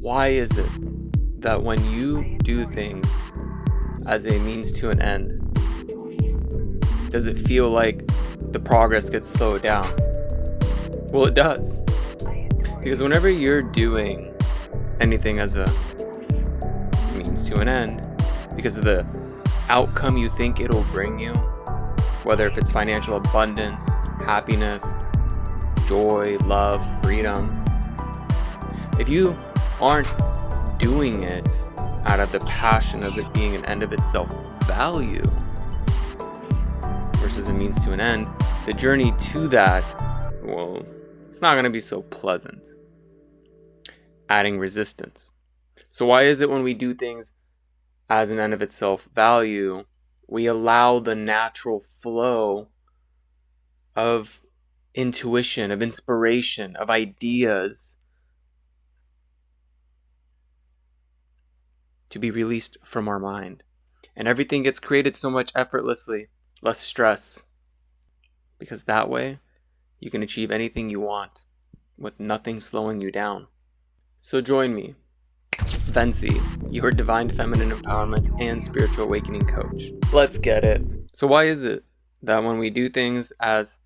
Why is it that when you do things as a means to an end, does it feel like the progress gets slowed down? Well, it does. Because whenever you're doing anything as a means to an end, because of the outcome you think it'll bring you, whether if it's financial abundance, happiness, joy, love, freedom, if you aren't doing it out of the passion of it being an end of itself value versus a means to an end, the journey to that, well, it's not going to be so pleasant. Adding resistance. So why is it when we do things as an end of itself value, we allow the natural flow of intuition, of inspiration, of ideas to be released from our mind? And everything gets created so much effortlessly, less stress. Because that way, you can achieve anything you want with nothing slowing you down. So join me, Ventzi, your divine feminine empowerment and spiritual awakening coach. Let's get it. So why is it that when we do things as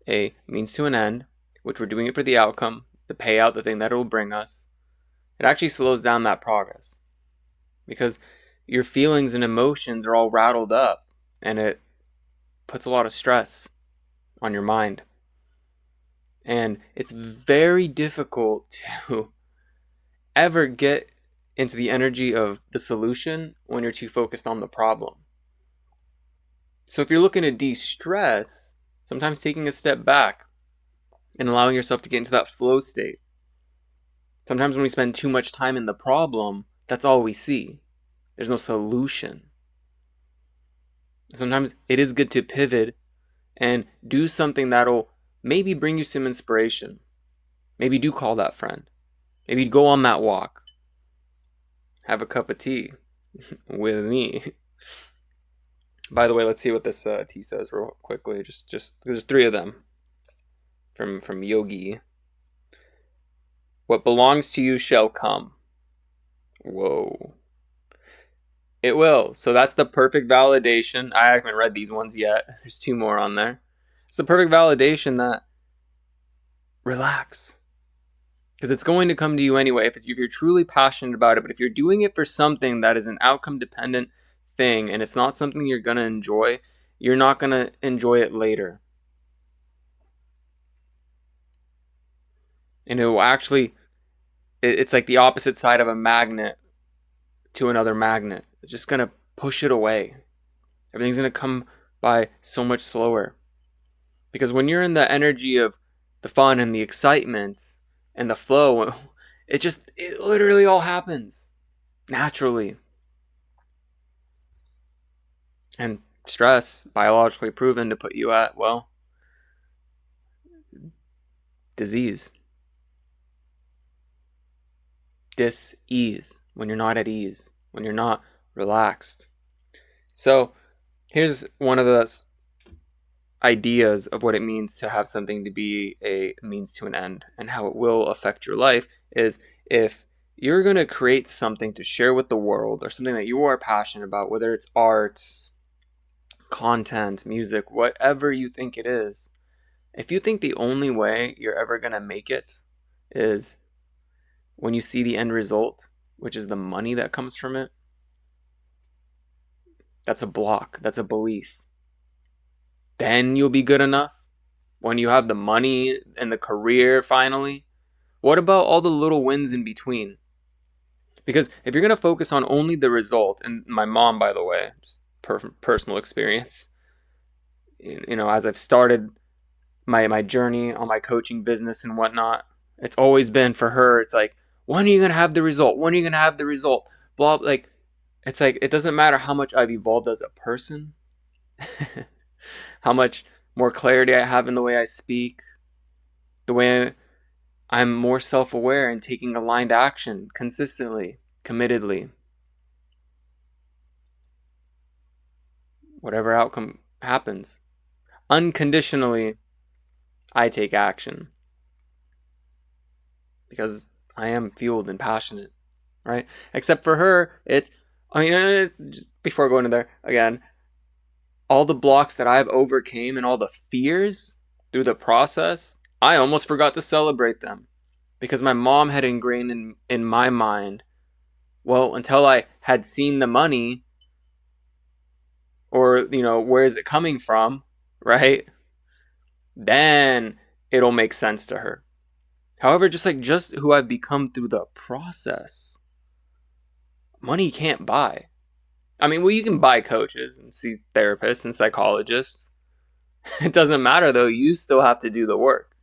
a means to an end, which we're doing it for the outcome, the payout, the thing that it will bring us, it actually slows down that progress? Because your feelings and emotions are all rattled up, and it puts a lot of stress on your mind. And it's very difficult to ever get into the energy of the solution when you're too focused on the problem. So if you're looking to de-stress, sometimes taking a step back and allowing yourself to get into that flow state. Sometimes when we spend too much time in the problem, that's all we see. There's no solution. Sometimes it is good to pivot and do something that'll maybe bring you some inspiration. Maybe do call that friend. Maybe go on that walk. Have a cup of tea with me. By the way, let's see what this tea says real quickly. Just there's 3 of them from Yogi. What belongs to you shall come. Whoa. It will. So that's the perfect validation. I haven't read these ones yet. There's 2 more on there. It's the perfect validation that relax. Because it's going to come to you anyway if you're truly passionate about it. But if you're doing it for something that is an outcome dependent thing and it's not something you're going to enjoy, you're not going to enjoy it later. And it will actually, it's like the opposite side of a magnet to another magnet. It's just going to push it away. Everything's going to come by so much slower. Because when you're in the energy of the fun and the excitement and the flow, it literally all happens naturally. And stress, biologically proven to put you at, well, disease. Dis-ease, when you're not at ease, when you're not relaxed. So here's one of the ideas of what it means to have something to be a means to an end and how it will affect your life is if you're going to create something to share with the world or something that you are passionate about, whether it's art, content, music, whatever you think it is, if you think the only way you're ever going to make it is when you see the end result, which is the money that comes from it, that's a block. That's a belief. Then you'll be good enough when you have the money and the career finally. What about all the little wins in between? Because if you're going to focus on only the result, and my mom, by the way, just personal experience, as I've started my journey on my coaching business and whatnot, it's always been for her, it's like, when are you going to have the result? When are you going to have the result? Blah, it's like, it doesn't matter how much I've evolved as a person, how much more clarity I have in the way I speak, the way I'm more self-aware and taking aligned action consistently, committedly. Whatever outcome happens, unconditionally, I take action because I am fueled and passionate right? Except for her, it's just before going to there again, all the blocks that I've overcame and all the fears through the process, I almost forgot to celebrate them because my mom had ingrained in my mind, well, until I had seen the money or, where is it coming from, right? Then it'll make sense to her. However, just who I've become through the process, money can't buy. I mean, well, you can buy coaches and see therapists and psychologists. It doesn't matter though, you still have to do the work.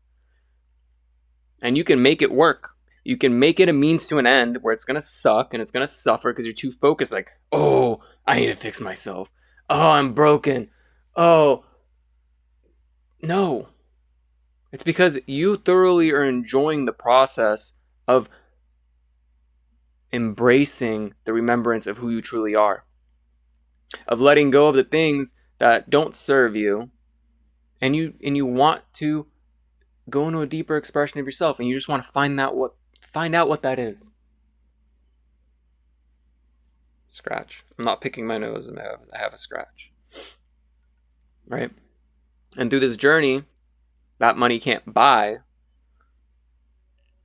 And you can make it work. You can make it a means to an end where it's going to suck and it's going to suffer because you're too focused. Like, oh, I need to fix myself. Oh, I'm broken. Oh, no. It's because you thoroughly are enjoying the process of embracing the remembrance of who you truly are, of letting go of the things that don't serve you, and you want to go into a deeper expression of yourself, and you just want to find out what that is. Scratch. I'm not picking my nose, and I have a scratch. Right? And through this journey, that money can't buy.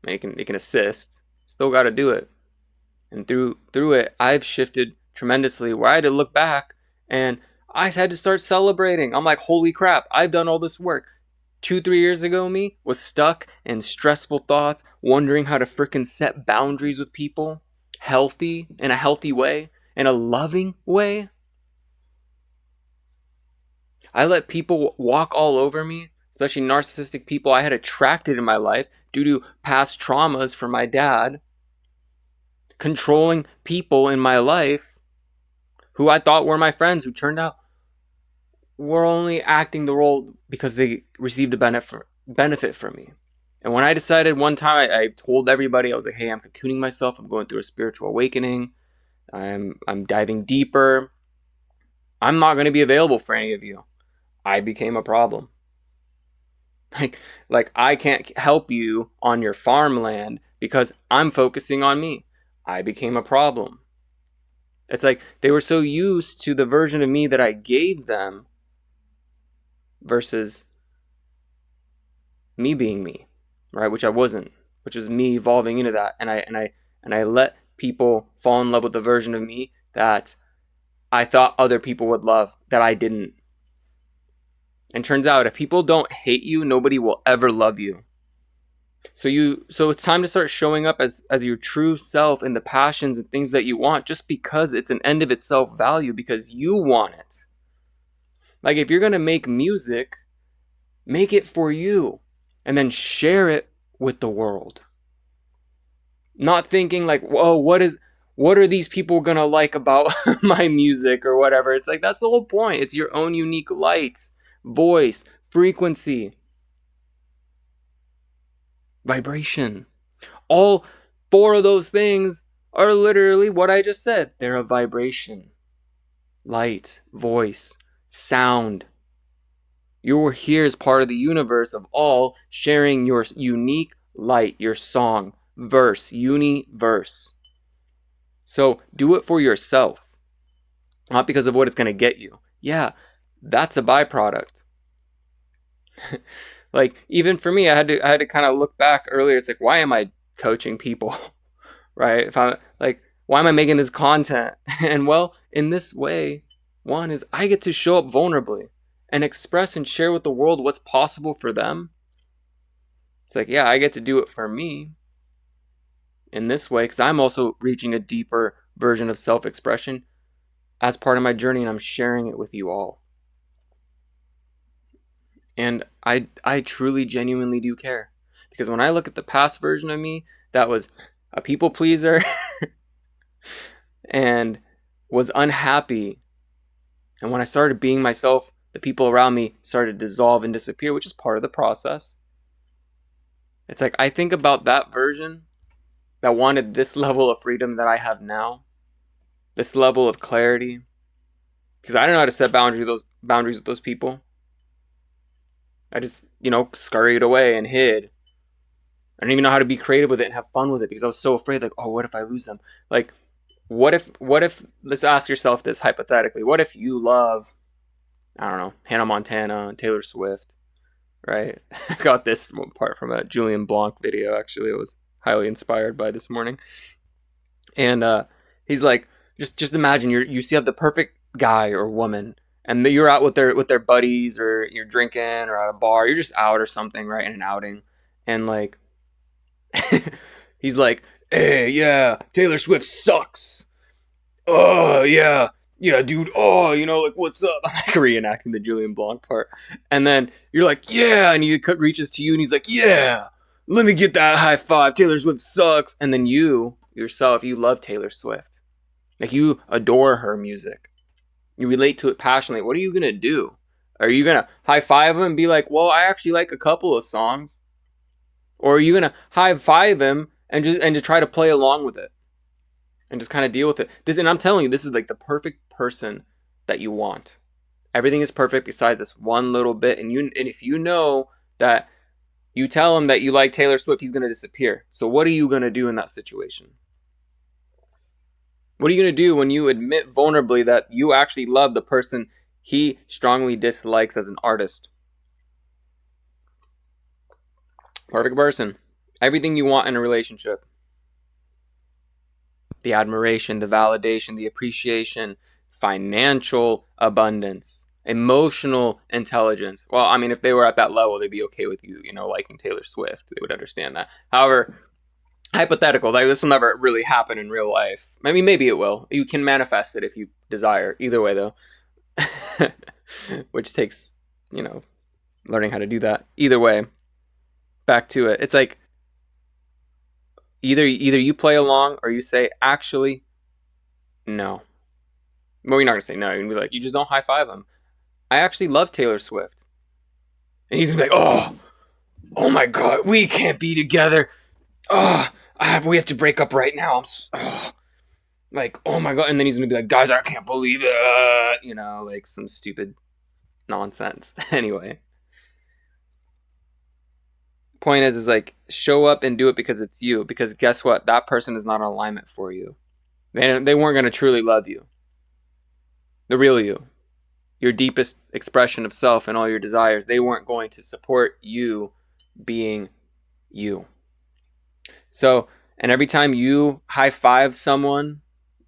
It can assist. Still got to do it. And through it, I've shifted tremendously. Where I had to look back, and I had to start celebrating. I'm like, holy crap! I've done all this work. 2-3 years ago, me was stuck in stressful thoughts, wondering how to freaking set boundaries with people, in a healthy way, in a loving way. I let people walk all over me, especially narcissistic people I had attracted in my life due to past traumas from my dad, controlling people in my life who I thought were my friends, who turned out were only acting the role because they received a benefit from me. And when I decided one time, I told everybody, I was like, hey, I'm cocooning myself. I'm going through a spiritual awakening. I'm diving deeper. I'm not going to be available for any of you. I became a problem. Like I can't help you on your farmland because I'm focusing on me. I became a problem. It's like they were so used to the version of me that I gave them versus me being me, right? Which I wasn't, which was me evolving into that. And I let people fall in love with the version of me that I thought other people would love that I didn't. And turns out if people don't hate you, nobody will ever love you. So it's time to start showing up as your true self in the passions and things that you want, just because it's an end of itself value, because you want it. Like if you're going to make music, make it for you and then share it with the world. Not thinking like, whoa, what are these people going to like about my music or whatever. It's like, that's the whole point. It's your own unique light, voice, frequency, vibration. All 4 of those things are literally what I just said. They're a vibration. Light, voice, sound. You're here as part of the universe of all, sharing your unique light, your song, verse, universe. So do it for yourself, not because of what it's going to get you. Yeah, that's a byproduct. Like even for me, I had to kind of look back earlier. It's like, why am I coaching people, right? If I'm like, why am I making this content? And well, in this way, one is I get to show up vulnerably and express and share with the world what's possible for them. It's like, yeah, I get to do it for me in this way because I'm also reaching a deeper version of self-expression as part of my journey, and I'm sharing it with you all. And I truly, genuinely do care, because when I look at the past version of me that was a people pleaser and was unhappy, and when I started being myself, the people around me started to dissolve and disappear, which is part of the process. It's like I think about that version that wanted this level of freedom that I have now, this level of clarity, because I don't know how to set boundaries with those people. I just, scurried away and hid. I didn't even know how to be creative with it and have fun with it because I was so afraid, like, oh, what if I lose them? Like, what if, let's ask yourself this hypothetically. What if you love, I don't know, Hannah Montana and Taylor Swift, right? I got this part from a Julian Blanc video, actually. It was highly inspired by this morning. And he's like, just imagine you have the perfect guy or woman, and you're out with their buddies, or you're drinking or at a bar, you're just out or something, right, in an outing, and like he's like, hey, yeah, Taylor Swift sucks. Oh yeah, yeah, dude. Oh, like, what's up? I'm like reenacting the Julian Blanc part, and then you're like, yeah, and he reaches to you, and he's like, yeah, let me get that high five. Taylor Swift sucks, and then you yourself, you love Taylor Swift, like you adore her music, you relate to it passionately. What are you gonna do? Are you gonna high five him and be like, well, I actually like a couple of songs, or are you gonna high five him and to try to play along with it? And just kind of deal with it. And I'm telling you, this is like the perfect person that you want. Everything is perfect besides this one little bit. And if you know that you tell him that you like Taylor Swift, he's going to disappear. So what are you going to do in that situation? What are you going to do when you admit vulnerably that you actually love the person he strongly dislikes as an artist? Perfect person. Everything you want in a relationship. The admiration, the validation, the appreciation, financial abundance, emotional intelligence. Well, I mean, if they were at that level, they'd be okay with you, liking Taylor Swift. They would understand that. However, hypothetical, like this will never really happen in real life. I mean, maybe it will. You can manifest it if you desire. Either way, though, which takes, learning how to do that. Either way, back to it. It's like, Either you play along or you say, actually, no. Well, you're not going to say no. You're going to be like, you just don't high five him. I actually love Taylor Swift. And he's going to be like, oh my God, we can't be together. We have to break up right now. Like, oh my God. And then he's going to be like, guys, I can't believe it. Like some stupid nonsense. Anyway. Point is like, show up and do it because it's you. Because guess what? That person is not in alignment for you. They weren't going to truly love you. The real you. Your deepest expression of self and all your desires. They weren't going to support you being you. So, and every time you high five someone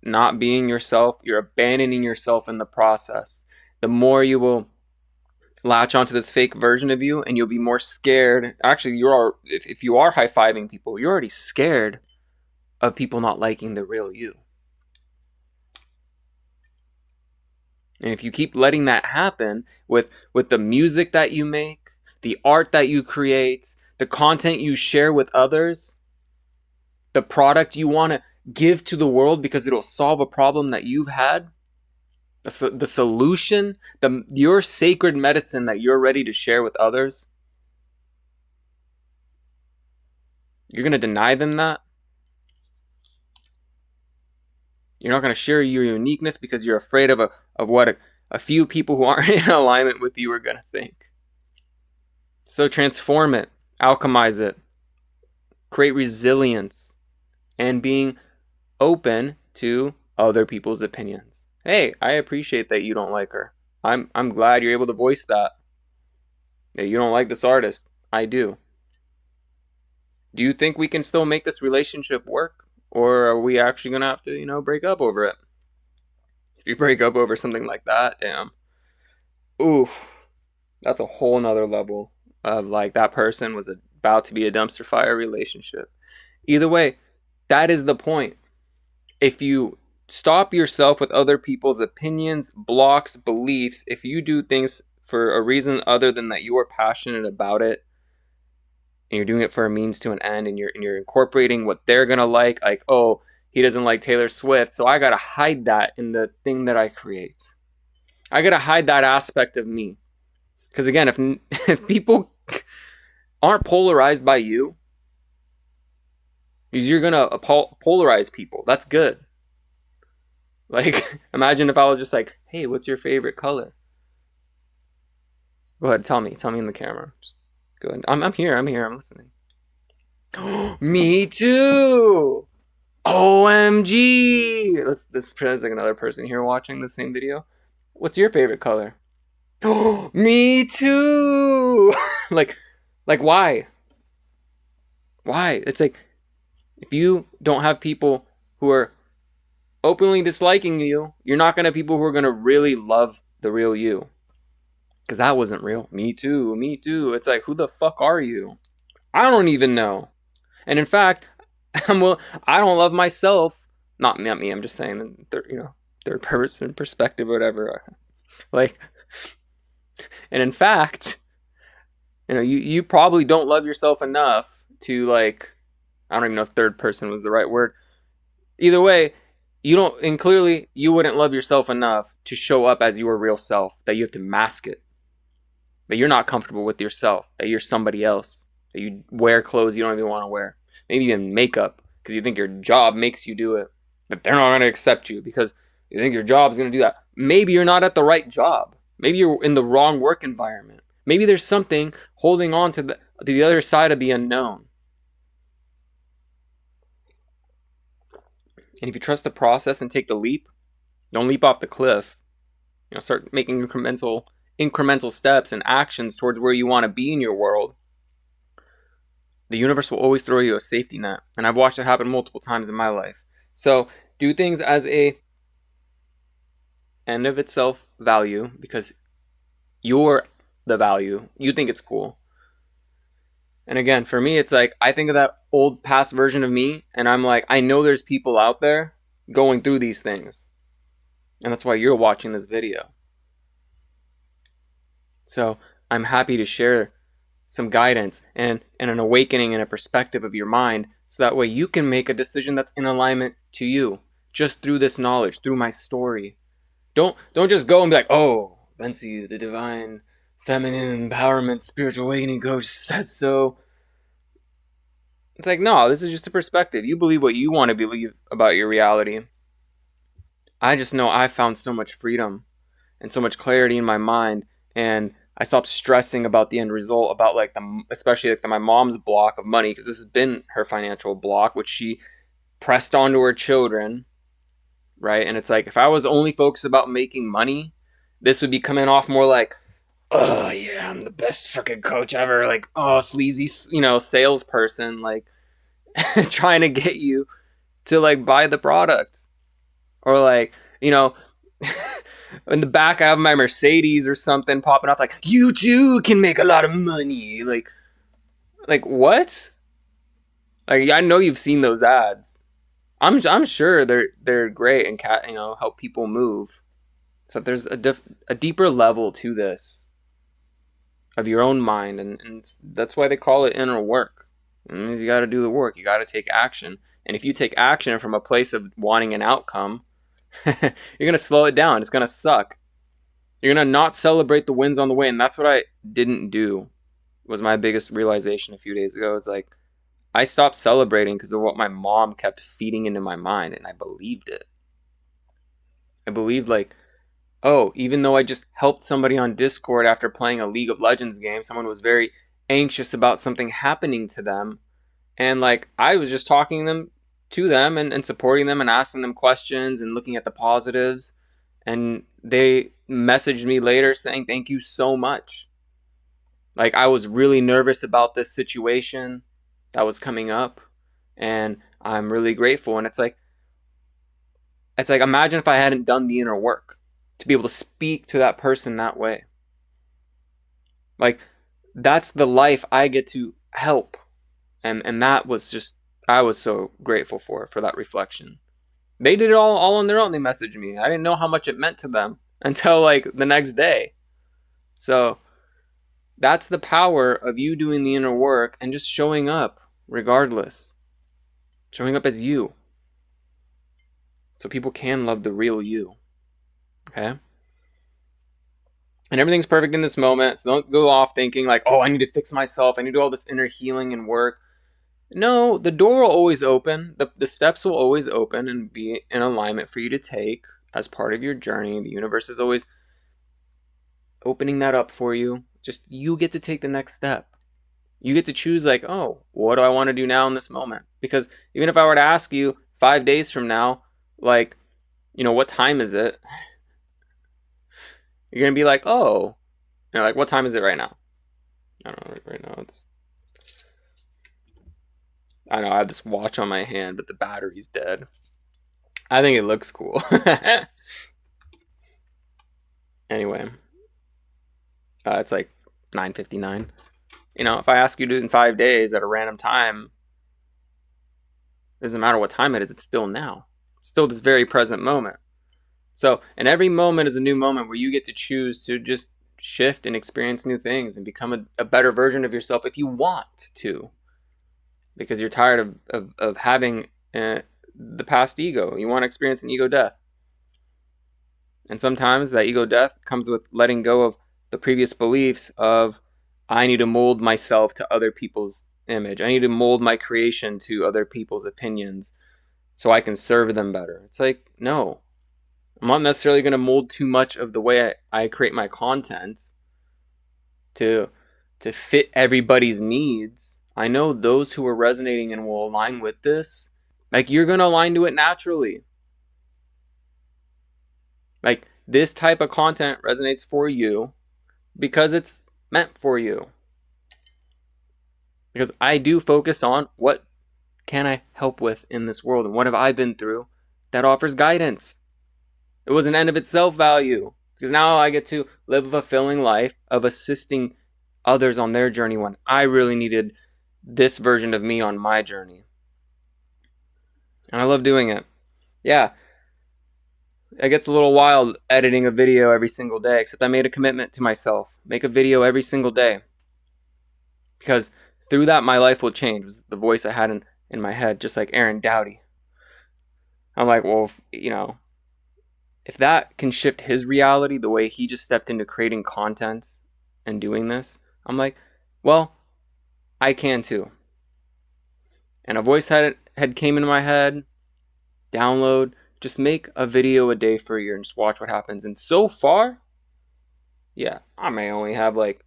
not being yourself, you're abandoning yourself in the process. The more you will latch onto this fake version of you, and you'll be more scared. Actually, if you are high-fiving people, you're already scared of people not liking the real you. And if you keep letting that happen with the music that you make, the art that you create, the content you share with others, the product you want to give to the world because it'll solve a problem that you've had, the solution, your sacred medicine that you're ready to share with others, you're going to deny them that? You're not going to share your uniqueness because you're afraid of what a few people who aren't in alignment with you are going to think. So transform it, alchemize it, create resilience, and being open to other people's opinions. Hey, I appreciate that you don't like her. I'm glad you're able to voice that. Hey, you don't like this artist. I do. Do you think we can still make this relationship work? Or are we actually going to have to, break up over it? If you break up over something like that, damn. Oof. That's a whole nother level of like that person was about to be a dumpster fire relationship. Either way, that is the point. If you stop yourself with other people's opinions, blocks, beliefs, if you do things for a reason other than that you are passionate about it, and you're doing it for a means to an end, and you're incorporating what they're gonna like, oh, he doesn't like Taylor Swift, so I gotta hide that in the thing that I create. I gotta hide that aspect of me. Because again, if people aren't polarized by you, because you're gonna polarize people. That's good. Like, imagine if I was just like, hey, what's your favorite color? Go ahead, tell me in the camera. Just go ahead. I'm here, I'm listening. Me too. OMG. This pretends like another person here watching the same video. What's your favorite color? Me too. like, why? Why? It's like if you don't have people who are openly disliking you, you're not gonna have people who are gonna really love the real you. Because that wasn't real. Me too. Me too. It's like, who the fuck are you? I don't even know. And in fact, I don't love myself. Not me. I'm just saying, third person perspective or whatever. Like, and in fact, you probably don't love yourself enough to like. I don't even know if third person was the right word. Either way, you don't, and clearly you wouldn't love yourself enough to show up as your real self. That you have to mask it. That you're not comfortable with yourself. That you're somebody else. That you wear clothes you don't even want to wear. Maybe even makeup because you think your job makes you do it. But they're not going to accept you because you think your job is going to do that. Maybe you're not at the right job. Maybe you're in the wrong work environment. Maybe there's something holding on to the other side of the unknown. And if you trust the process and take the leap, don't leap off the cliff. Start making incremental steps and actions towards where you want to be in your world. The universe will always throw you a safety net. And I've watched it happen multiple times in my life. So do things as a end of itself value because you're the value. You think it's cool. And again, for me, it's like I think of that old past version of me and I'm like, I know there's people out there going through these things. And that's why you're watching this video. So I'm happy to share some guidance and an awakening and a perspective of your mind so that way you can make a decision that's in alignment to you just through this knowledge, through my story. Don't just go and be like, oh, Ventzi, the divine feminine empowerment spiritual awakening coach said so. It's like, no, this is just a perspective. You believe what you want to believe about your reality. I just know I found so much freedom and so much clarity in my mind, and I stopped stressing about the end result, about like especially my mom's block of money, because this has been her financial block, which she pressed onto her children, right? And it's like, if I was only focused about making money, this would be coming off more like, oh yeah, I'm the best freaking coach ever, like, oh, sleazy, salesperson, like trying to get you to like buy the product, or like, in the back I have my Mercedes or something popping off like, you too can make a lot of money. Like what? Like, I know you've seen those ads. I'm sure they're great and help people move. So there's a deeper level to this of your own mind, and that's why they call it inner work. It means you got to do the work. You got to take action. And if you take action from a place of wanting an outcome, you're going to slow it down. It's going to suck. You're going to not celebrate the wins on the way. And that's what I didn't do, was my biggest realization a few days ago. It's like, I stopped celebrating because of what my mom kept feeding into my mind. And I believed it. I believed like, oh, even though I just helped somebody on Discord after playing a League of Legends game, someone was very anxious about something happening to them. And like, I was just talking to them and supporting them and asking them questions and looking at the positives. And they messaged me later saying, thank you so much. Like, I was really nervous about this situation that was coming up, and I'm really grateful. And it's like, imagine if I hadn't done the inner work to be able to speak to that person that way. Like, that's the life I get to help. And that was just, I was so grateful for that reflection. They did it all on their own. They messaged me. I didn't know how much it meant to them until like the next day. So that's the power of you doing the inner work and just showing up regardless. Showing up as you. So people can love the real you. Okay? And everything's perfect in this moment. So don't go off thinking like, oh, I need to fix myself. I need to do all this inner healing and work. No, the door will always open. The steps will always open and be in alignment for you to take as part of your journey. The universe is always opening that up for you. Just you get to take the next step. You get to choose, like, oh, what do I want to do now in this moment? Because even if I were to ask you 5 days from now, like, what time is it? You're going to be like, oh, like, what time is it right now? I don't know, right now I know I have this watch on my hand, but the battery's dead. I think it looks cool. Anyway, it's like 9:59. If I ask you to do it in 5 days at a random time, it doesn't matter what time it is, it's still now. It's still this very present moment. So, and every moment is a new moment where you get to choose to just shift and experience new things and become a better version of yourself if you want to. Because you're tired of having the past ego. You want to experience an ego death. And sometimes that ego death comes with letting go of the previous beliefs of, I need to mold myself to other people's image. I need to mold my creation to other people's opinions so I can serve them better. It's like, no. I'm not necessarily going to mold too much of the way I create my content to fit everybody's needs. I know those who are resonating and will align with this. Like, you're going to align to it naturally. Like, this type of content resonates for you because it's meant for you. Because I do focus on what can I help with in this world and what have I been through that offers guidance. It was an end of itself value, because now I get to live a fulfilling life of assisting others on their journey when I really needed this version of me on my journey. And I love doing it. Yeah, it gets a little wild editing a video every single day, except I made a commitment to myself. Make a video every single day. Because through that, my life will change. It was the voice I had in my head, just like Aaron Dowdy. I'm like, well, if that can shift his reality the way he just stepped into creating content and doing this, I'm like, well, I can too. And a voice had came into my head, download, just make a video a day for a year and just watch what happens. And so far, yeah, I may only have like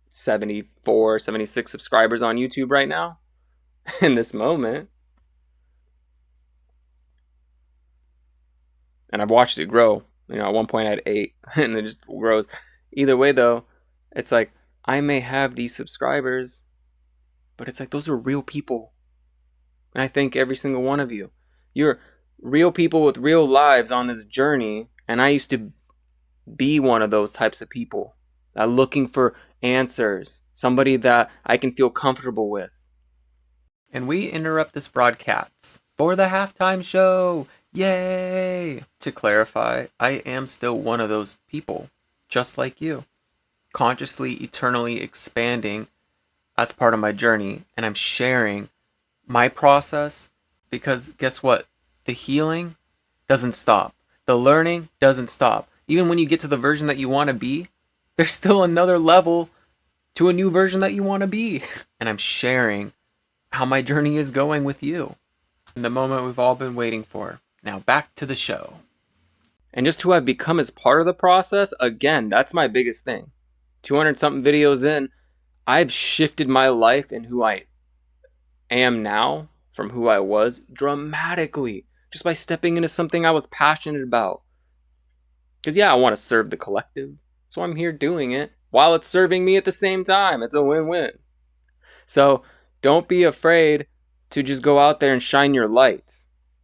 74, 76 subscribers on YouTube right now in this moment. And I've watched it grow. At one point I had 8 and it just grows. Either way though, it's like, I may have these subscribers, but it's like, those are real people. And I thank every single one of you. You're real people with real lives on this journey. And I used to be one of those types of people that looking for answers, somebody that I can feel comfortable with. And we interrupt this broadcast for the halftime show. Yay! To clarify, I am still one of those people, just like you, consciously, eternally expanding as part of my journey, and I'm sharing my process because guess what? The healing doesn't stop. The learning doesn't stop. Even when you get to the version that you want to be, there's still another level to a new version that you want to be. And I'm sharing how my journey is going with you. In the moment we've all been waiting for. Now back to the show. And just who I've become as part of the process, again, that's my biggest thing. 200 something videos in, I've shifted my life and who I am now from who I was dramatically just by stepping into something I was passionate about. Because yeah, I want to serve the collective, so I'm here doing it while it's serving me at the same time. It's a win-win. So don't be afraid to just go out there and shine your light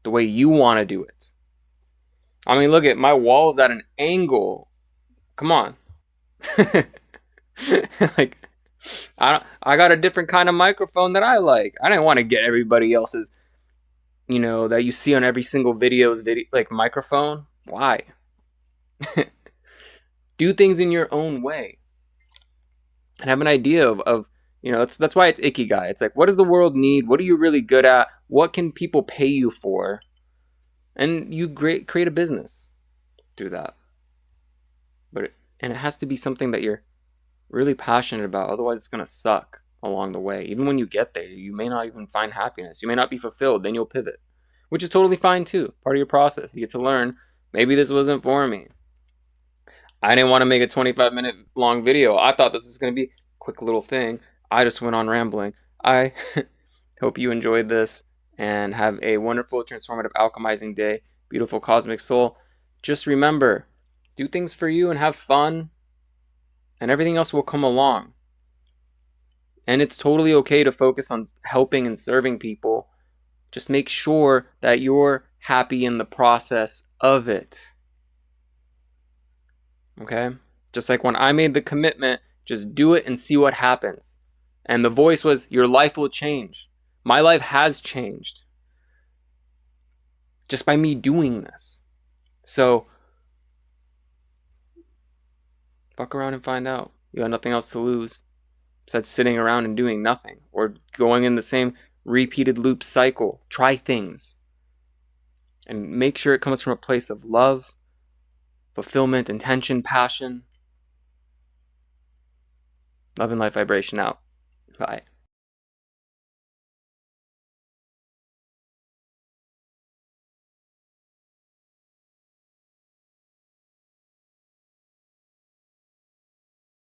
the way you want to do it. I mean, look at my walls at an angle. Come on. Like, I got a different kind of microphone that I like. I didn't want to get everybody else's, that you see on every single video's like microphone. Why? Do things in your own way and have an idea of that's why it's Ikigai. It's like, what does the world need? What are you really good at? What can people pay you for? And you create a business through that. And it has to be something that you're really passionate about. Otherwise, it's going to suck along the way. Even when you get there, you may not even find happiness. You may not be fulfilled. Then you'll pivot, which is totally fine too. Part of your process. You get to learn, maybe this wasn't for me. I didn't want to make a 25-minute long video. I thought this was going to be a quick little thing. I just went on rambling. I hope you enjoyed this and have a wonderful, transformative, alchemizing day. Beautiful cosmic soul. Just remember, do things for you and have fun, and everything else will come along. And it's totally okay to focus on helping and serving people. Just make sure that you're happy in the process of it. Okay? Just like when I made the commitment, just do it and see what happens. And the voice was, your life will change. My life has changed just by me doing this. So, fuck around and find out. You got nothing else to lose besides sitting around and doing nothing or going in the same repeated loop cycle. Try things and make sure it comes from a place of love, fulfillment, intention, passion. Love and light vibration out. Bye.